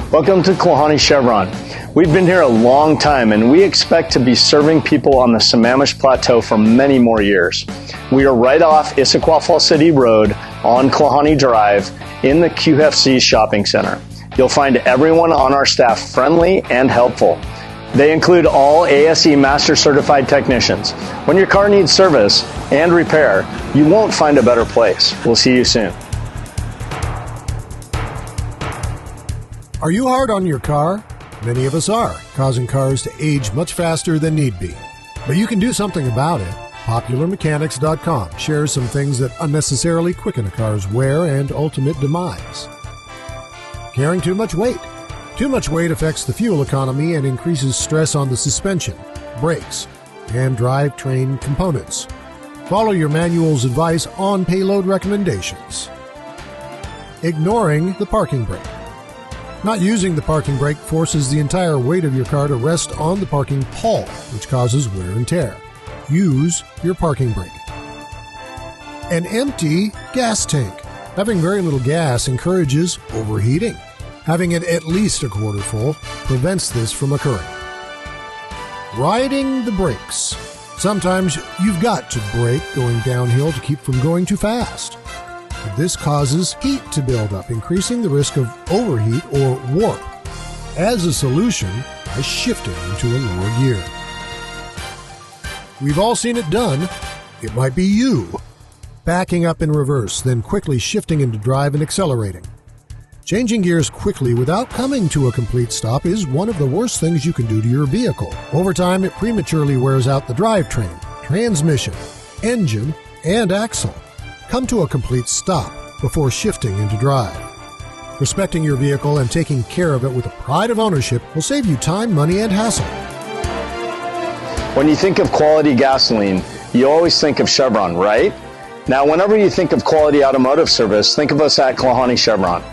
Welcome to Klahanie Chevron. We've been here a long time and we expect to be serving people on the Sammamish Plateau for many more years. We are right off Issaquah Falls City Road on Klahanie Drive in the QFC Shopping Center. You'll find everyone on our staff friendly and helpful. They include all ASE Master Certified technicians. When your car needs service and repair, you won't find a better place. We'll see you soon. Are you hard on your car? Many of us are, causing cars to age much faster than need be. But you can do something about it. PopularMechanics.com shares some things that unnecessarily quicken a car's wear and ultimate demise. Carrying too much weight. Too much weight affects the fuel economy and increases stress on the suspension, brakes, and drivetrain components. Follow your manual's advice on payload recommendations. Ignoring the parking brake. Not using the parking brake forces the entire weight of your car to rest on the parking pole, which causes wear and tear. Use your parking brake. An empty gas tank. Having very little gas encourages overheating. Having it at least a quarter full prevents this from occurring. Riding the brakes. Sometimes you've got to brake going downhill to keep from going too fast. This causes heat to build up, increasing the risk of overheat or warp. As a solution, by shifting into a lower gear. We've all seen it done. It might be you. Backing up in reverse, then quickly shifting into drive and accelerating. Changing gears quickly without coming to a complete stop is one of the worst things you can do to your vehicle. Over time, it prematurely wears out the drivetrain, transmission, engine, and axle. Come to a complete stop before shifting into drive. Respecting your vehicle and taking care of it with a pride of ownership will save you time, money, and hassle. When you think of quality gasoline, you always think of Chevron, right? Now, whenever you think of quality automotive service, think of us at Klahanie Chevron.